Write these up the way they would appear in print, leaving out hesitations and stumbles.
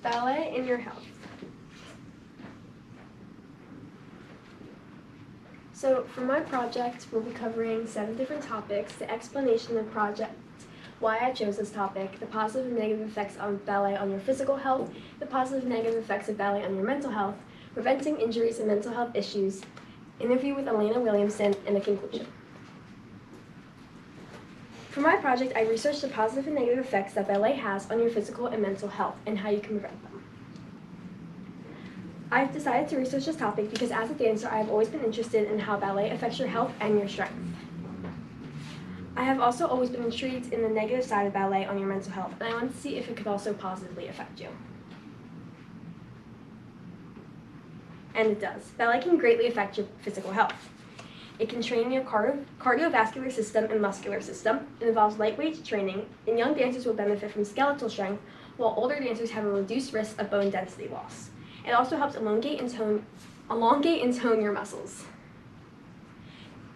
Ballet in your health. So for my project, we'll be covering 7 different topics: the explanation of the project, why I chose this topic, the positive and negative effects of ballet on your physical health, the positive and negative effects of ballet on your mental health, preventing injuries and mental health issues, interview with Elena Williamson, and a conclusion. For my project, I researched the positive and negative effects that ballet has on your physical and mental health and how you can prevent them. I've decided to research this topic because as a dancer, I have always been interested in how ballet affects your health and your strength. I have also always been intrigued in the negative side of ballet on your mental health, and I wanted to see if it could also positively affect you. And it does. Ballet can greatly affect your physical health. It can train your cardiovascular system and muscular system. It involves lightweight training, and young dancers will benefit from skeletal strength, while older dancers have a reduced risk of bone density loss. It also helps elongate and tone your muscles.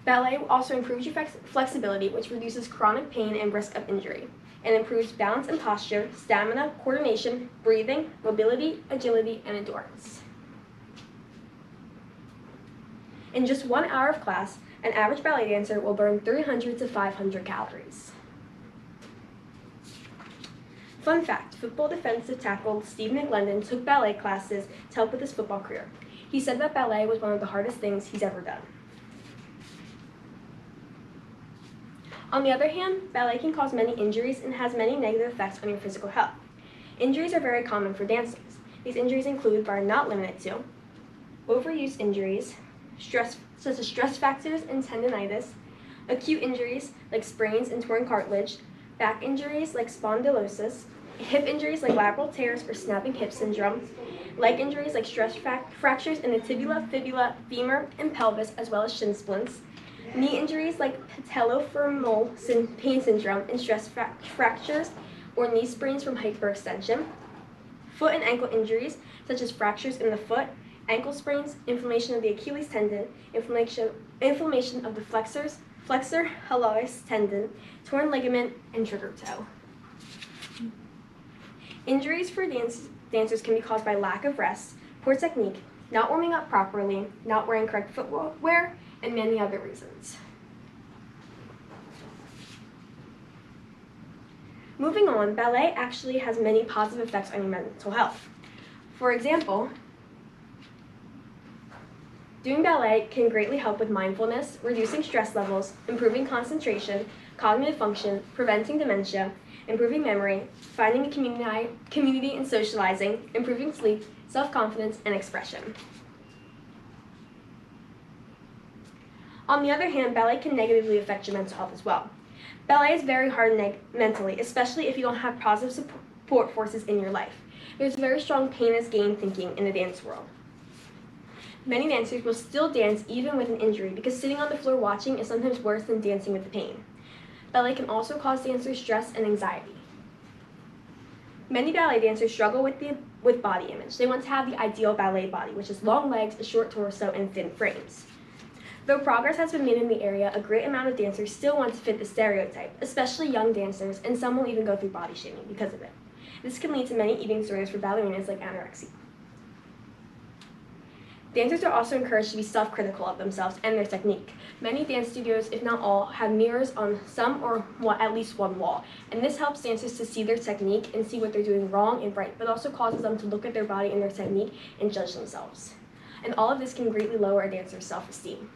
Ballet also improves your flexibility, which reduces chronic pain and risk of injury. It improves balance and posture, stamina, coordination, breathing, mobility, agility, and endurance. In just 1 hour of class, an average ballet dancer will burn 300 to 500 calories. Fun fact, football defensive tackle Steve McLendon took ballet classes to help with his football career. He said that ballet was one of the hardest things he's ever done. On the other hand, ballet can cause many injuries and has many negative effects on your physical health. Injuries are very common for dancers. These injuries include, but are not limited to, overuse injuries, such as stress fractures and tendinitis, acute injuries like sprains and torn cartilage, back injuries like spondylosis, hip injuries like lateral tears or snapping hip syndrome, leg injuries like stress fractures in the tibia, fibula, femur, and pelvis, as well as shin splints, knee injuries like patellofemoral pain syndrome and stress fractures or knee sprains from hyperextension, foot and ankle injuries such as fractures in the foot, ankle sprains, inflammation of the Achilles tendon, inflammation of the flexor hallucis tendon, torn ligament, and trigger toe. Injuries for dancers can be caused by lack of rest, poor technique, not warming up properly, not wearing correct footwear, and many other reasons. Moving on, ballet actually has many positive effects on your mental health. For example, doing ballet can greatly help with mindfulness, reducing stress levels, improving concentration, cognitive function, preventing dementia, improving memory, finding a community and socializing, improving sleep, self-confidence, and expression. On the other hand, ballet can negatively affect your mental health as well. Ballet is very hard mentally, especially if you don't have positive support forces in your life. There's very strong pain is gain thinking in the dance world. Many dancers will still dance even with an injury because sitting on the floor watching is sometimes worse than dancing with the pain. Ballet can also cause dancers stress and anxiety. Many ballet dancers struggle with body image. They want to have the ideal ballet body, which is long legs, a short torso, and thin frames. Though progress has been made in the area, a great amount of dancers still want to fit the stereotype, especially young dancers, and some will even go through body shaming because of it. This can lead to many eating disorders for ballerinas like anorexia. Dancers are also encouraged to be self-critical of themselves and their technique. Many dance studios, if not all, have mirrors on some or at least one wall, and this helps dancers to see their technique and see what they're doing wrong and right, but also causes them to look at their body and their technique and judge themselves. And all of this can greatly lower a dancer's self-esteem.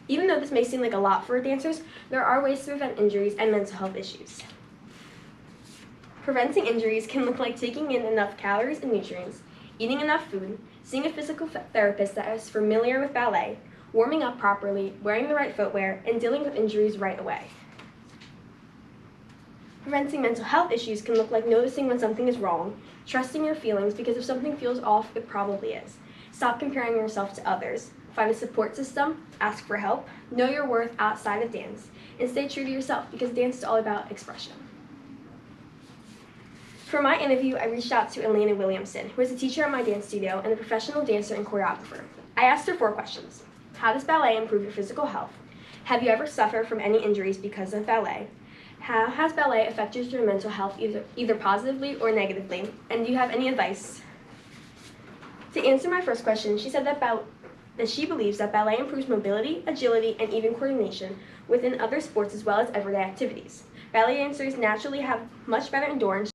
Even though this may seem like a lot for dancers, there are ways to prevent injuries and mental health issues. Preventing injuries can look like taking in enough calories and nutrients, eating enough food, seeing a physical therapist that is familiar with ballet, warming up properly, wearing the right footwear, and dealing with injuries right away. Preventing mental health issues can look like noticing when something is wrong, trusting your feelings because if something feels off, it probably is. Stop comparing yourself to others, find a support system, ask for help, know your worth outside of dance, and stay true to yourself because dance is all about expression. For my interview, I reached out to Elena Williamson, who is a teacher at my dance studio and a professional dancer and choreographer. I asked her 4 questions. How does ballet improve your physical health? Have you ever suffered from any injuries because of ballet? How has ballet affected your mental health either positively or negatively? And do you have any advice? To answer my first question, she said that she believes that ballet improves mobility, agility, and even coordination within other sports as well as everyday activities. Ballet dancers naturally have much better endurance